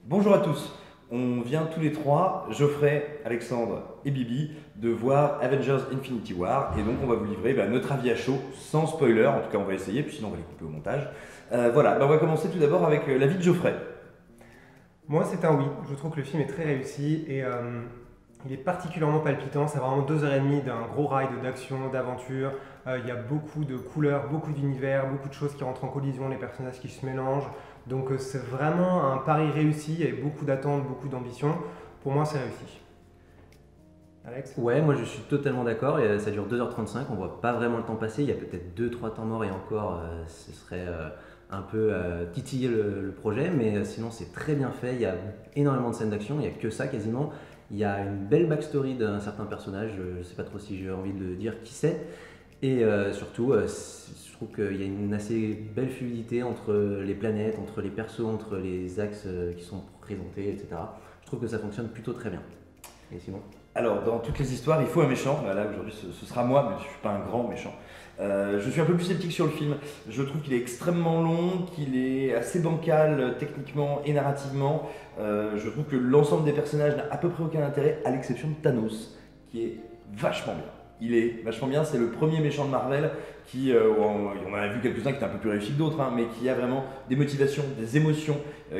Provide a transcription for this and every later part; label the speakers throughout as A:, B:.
A: Bonjour à tous, on vient tous les trois, Geoffrey, Alexandre et Bibi, de voir Avengers Infinity War et donc on va vous livrer notre avis à chaud, sans spoiler, en tout cas on va essayer, puis sinon on va les couper au montage. Voilà, on va commencer tout d'abord avec l'avis de Geoffrey.
B: Moi, c'est un oui. Je trouve que le film est très réussi et il est particulièrement palpitant. C'est vraiment 2 heures et demie d'un gros ride d'action, d'aventure. Il y a beaucoup de couleurs, beaucoup d'univers, beaucoup de choses qui rentrent en collision, les personnages qui se mélangent. Donc c'est vraiment un pari réussi avec beaucoup d'attentes, beaucoup d'ambition. Pour moi, c'est réussi. Alex?
C: Ouais, moi je suis totalement d'accord, et ça dure 2h35, on voit pas vraiment le temps passer, il y a peut-être 2-3 temps morts et encore ce serait un peu titiller le projet, mais sinon c'est très bien fait, il y a énormément de scènes d'action, il n'y a que ça quasiment, il y a une belle backstory d'un certain personnage, je sais pas trop si j'ai envie de dire qui c'est, et surtout je trouve qu'il y a une assez belle fluidité entre les planètes, entre les persos, entre les axes qui sont présentés, etc. Je trouve que ça fonctionne plutôt très bien. Et sinon?
A: Alors, dans toutes les histoires, il faut un méchant. Là, aujourd'hui, ce sera moi, mais je ne suis pas un grand méchant. Je suis un peu plus sceptique sur le film. Je trouve qu'il est extrêmement long, qu'il est assez bancal techniquement et narrativement. Je trouve que l'ensemble des personnages n'a à peu près aucun intérêt, à l'exception de Thanos, qui est vachement bien. Il est vachement bien, c'est le premier méchant de Marvel qui, on en a vu quelques-uns qui étaient un peu plus réussis que d'autres, mais qui a vraiment des motivations, des émotions,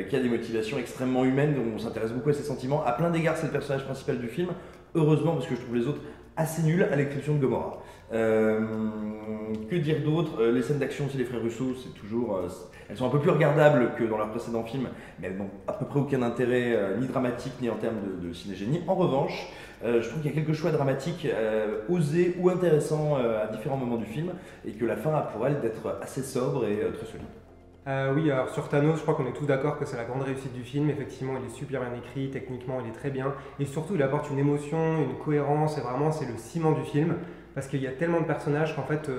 A: qui a des motivations extrêmement humaines, dont on s'intéresse beaucoup à ses sentiments. À plein d'égards, c'est le personnage principal du film. Heureusement, parce que je trouve les autres assez nuls, à l'exception de Gamora. Que dire d'autre? Les scènes d'action aussi, les frères Russo, c'est toujours, elles sont un peu plus regardables que dans leurs précédents films, mais elles n'ont à peu près aucun intérêt, ni dramatique, ni en termes de cinégénie. En revanche, je trouve qu'il y a quelques choix dramatiques osés ou intéressants à différents moments du film, et que la fin a pour elle d'être assez sobre et très solide.
B: Oui, alors sur Thanos, je crois qu'on est tous d'accord que c'est la grande réussite du film. Effectivement, il est super bien écrit, techniquement, il est très bien. Et surtout, il apporte une émotion, une cohérence, et vraiment, c'est le ciment du film. Parce qu'il y a tellement de personnages qu'en fait,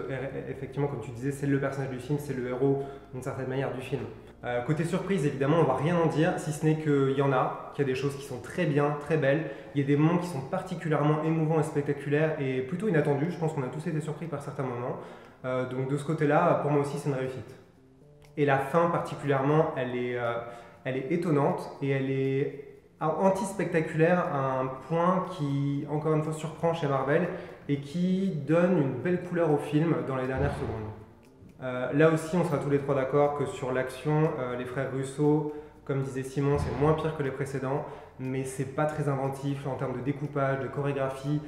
B: effectivement, comme tu disais, c'est le personnage du film, c'est le héros, d'une certaine manière, du film. Côté surprise, évidemment, on va rien en dire, si ce n'est qu'il y en a, qu'il y a des choses qui sont très bien, très belles. Il y a des moments qui sont particulièrement émouvants et spectaculaires, et plutôt inattendus. Je pense qu'on a tous été surpris par certains moments. Donc de ce côté-là, pour moi aussi, c'est une réussite. Et la fin particulièrement, elle est étonnante et elle est anti-spectaculaire à un point qui, encore une fois, surprend chez Marvel et qui donne une belle couleur au film dans les dernières secondes. Là aussi, on sera tous les trois d'accord que sur l'action, les frères Russo, comme disait Simon, c'est moins pire que les précédents, mais c'est pas très inventif en termes de découpage, de chorégraphie.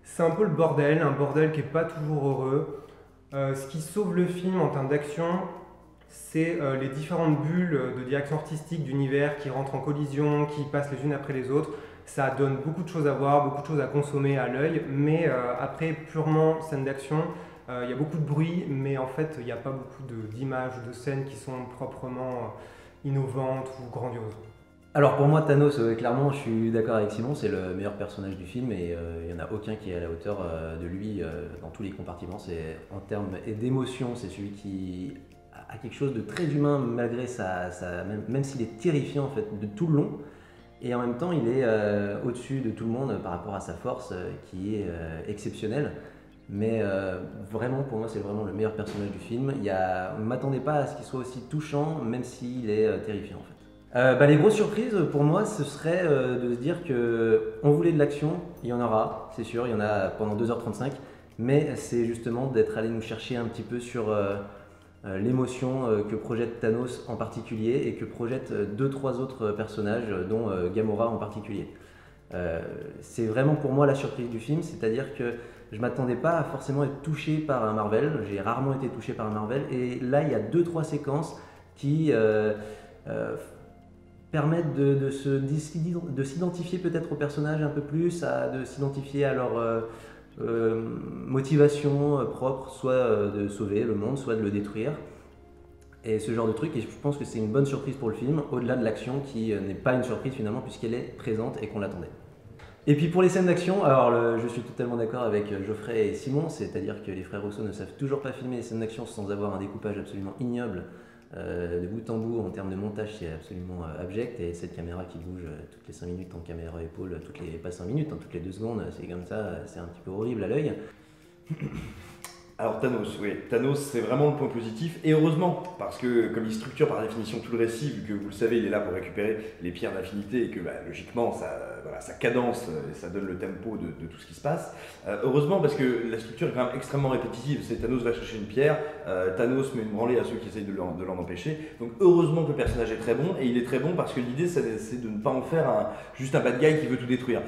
B: C'est un peu le bordel, un bordel qui est pas toujours heureux. Ce qui sauve le film en termes d'action, c'est les différentes bulles de direction artistique d'univers qui rentrent en collision, qui passent les unes après les autres. Ça donne beaucoup de choses à voir, beaucoup de choses à consommer à l'œil, mais après, purement scène d'action, il y a beaucoup de bruit, mais en fait, il n'y a pas beaucoup d'images ou de scènes qui sont proprement innovantes ou grandioses.
C: Alors pour moi, Thanos, clairement, je suis d'accord avec Simon, c'est le meilleur personnage du film et il n'y en a aucun qui est à la hauteur de lui dans tous les compartiments. En termes d'émotion, c'est celui qui a quelque chose de très humain malgré même s'il est terrifiant en fait de tout le long. Et en même temps, il est au-dessus de tout le monde par rapport à sa force qui est exceptionnelle. Mais vraiment, pour moi, c'est vraiment le meilleur personnage du film. On ne m'attendait pas à ce qu'il soit aussi touchant, même s'il est terrifiant en fait. Les grosses surprises pour moi, ce serait de se dire qu'on voulait de l'action, il y en aura, c'est sûr, il y en a pendant 2h35, mais c'est justement d'être allé nous chercher un petit peu sur l'émotion que projette Thanos en particulier et que projettent 2-3 autres personnages, dont Gamora en particulier. C'est vraiment pour moi la surprise du film, c'est-à-dire que je ne m'attendais pas à forcément être touché par un Marvel, j'ai rarement été touché par un Marvel, et là il y a 2-3 séquences qui permettent de s'identifier peut-être aux personnages un peu plus, de s'identifier à leur motivation propre, soit de sauver le monde, soit de le détruire. Et ce genre de truc, et je pense que c'est une bonne surprise pour le film, au-delà de l'action qui n'est pas une surprise finalement puisqu'elle est présente et qu'on l'attendait. Et puis pour les scènes d'action, alors je suis totalement d'accord avec Geoffrey et Simon, c'est-à-dire que les frères Rousseau ne savent toujours pas filmer les scènes d'action sans avoir un découpage absolument ignoble. De bout en bout, en termes de montage, c'est absolument abject. Et cette caméra qui bouge toutes les 5 minutes en caméra épaule, pas 5 minutes, toutes les 2 secondes, c'est comme ça, c'est un petit peu horrible à l'œil.
A: Alors Thanos, oui, Thanos c'est vraiment le point positif, et heureusement, parce que comme il structure par définition tout le récit, vu que vous le savez, il est là pour récupérer les pierres d'infinité, et que logiquement ça cadence, et ça donne le tempo de tout ce qui se passe. Heureusement, parce que la structure est quand même extrêmement répétitive, c'est Thanos va chercher une pierre, Thanos met une branlée à ceux qui essayent de l'en empêcher, donc heureusement que le personnage est très bon, et il est très bon parce que l'idée c'est de ne pas en faire juste un bad guy qui veut tout détruire.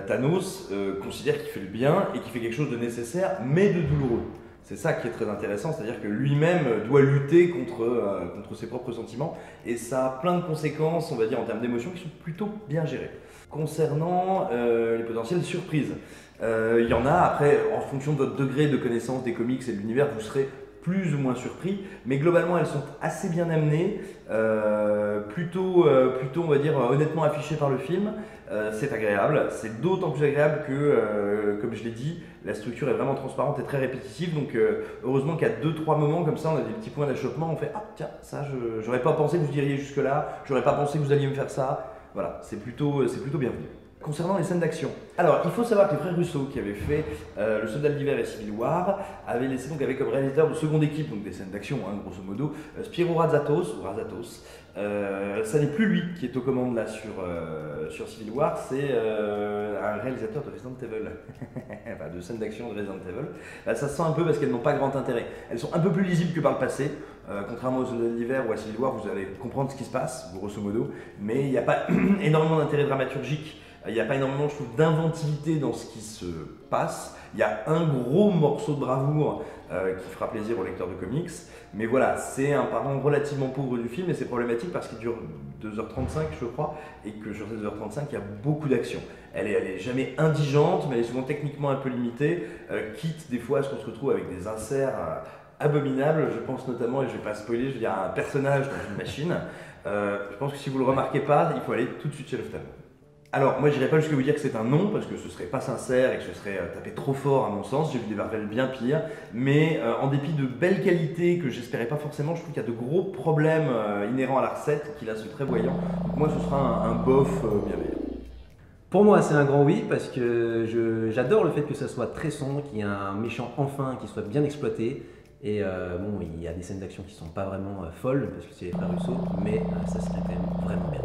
A: Thanos considère qu'il fait le bien, et qu'il fait quelque chose de nécessaire, mais de douloureux. C'est ça qui est très intéressant, c'est-à-dire que lui-même doit lutter contre ses propres sentiments, et ça a plein de conséquences, on va dire, en termes d'émotions qui sont plutôt bien gérées. Concernant les potentielles surprises, il y en a, après, en fonction de votre degré de connaissance des comics et de l'univers, vous serez plus ou moins surpris, mais globalement elles sont assez bien amenées, plutôt on va dire honnêtement affichées par le film. C'est agréable, c'est d'autant plus agréable que, comme je l'ai dit, la structure est vraiment transparente et très répétitive, donc heureusement qu'à 2-3 moments comme ça on a des petits points d'achoppement, on fait ah tiens ça j'aurais pas pensé que vous iriez jusque là, j'aurais pas pensé que vous alliez me faire ça, voilà, c'est plutôt bienvenu. Concernant les scènes d'action, alors il faut savoir que les frères Russo qui avaient fait Le Soldat de l'Hiver et Civil War avaient laissé donc avec comme réalisateur de seconde équipe, donc des scènes d'action grosso modo, Spyro Razatos, ça n'est plus lui qui est aux commandes là sur Civil War, c'est un réalisateur de Resident Evil, enfin de scènes d'action de Resident Evil. Là, ça se sent un peu parce qu'elles n'ont pas grand intérêt, elles sont un peu plus lisibles que par le passé. Contrairement aux Soldats de l'Hiver ou à Civil War, vous allez comprendre ce qui se passe, grosso modo, mais il n'y a pas énormément d'intérêt dramaturgique. Il n'y a pas énormément, je trouve, d'inventivité dans ce qui se passe. Il y a un gros morceau de bravoure qui fera plaisir aux lecteurs de comics. Mais voilà, c'est un parent relativement pauvre du film et c'est problématique parce qu'il dure 2h35, je crois, et que sur ces 2h35, il y a beaucoup d'action. Elle est jamais indigente, mais elle est souvent techniquement un peu limitée, quitte des fois à ce qu'on se retrouve avec des inserts abominables. Je pense notamment, et je ne vais pas spoiler, je veux dire un personnage dans une machine. Je pense que si vous ne le remarquez pas, il faut aller tout de suite chez l'ophtalmo. Alors, moi, je n'irais pas jusqu'à vous dire que c'est un non, parce que ce serait pas sincère et que ce serait taper trop fort à mon sens. J'ai vu des Marvel bien pire, mais en dépit de belles qualités que j'espérais pas forcément, je trouve qu'il y a de gros problèmes inhérents à la recette, qu'il a ce très voyant. Donc moi, ce sera un bof bienveillant.
C: Pour moi, c'est un grand oui, parce que j'adore le fait que ça soit très sombre, qu'il y ait un méchant enfin qui soit bien exploité. Et bon, il y a des scènes d'action qui sont pas vraiment folles, parce que c'est les frères Russo, mais ça serait quand même vraiment bien.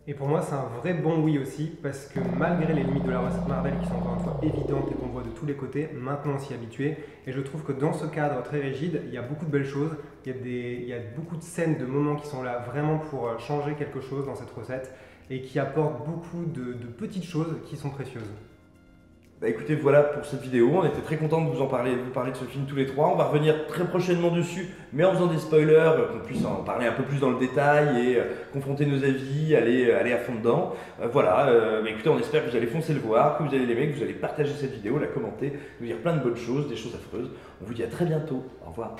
B: Et pour moi, c'est un vrai bon oui aussi, parce que malgré les limites de la recette Marvel qui sont encore une fois évidentes et qu'on voit de tous les côtés, maintenant on s'y est habitué. Et je trouve que dans ce cadre très rigide, il y a beaucoup de belles choses, il y a beaucoup de scènes, de moments qui sont là vraiment pour changer quelque chose dans cette recette et qui apportent beaucoup de petites choses qui sont précieuses.
A: Bah écoutez, voilà pour cette vidéo, on était très contents de vous parler de ce film tous les trois. On va revenir très prochainement dessus, mais en faisant des spoilers, qu'on puisse en parler un peu plus dans le détail et confronter nos avis, aller à fond dedans. Voilà, bah écoutez, on espère que vous allez foncer le voir, que vous allez l'aimer, que vous allez partager cette vidéo, la commenter, nous dire plein de bonnes choses, des choses affreuses. On vous dit à très bientôt, au revoir.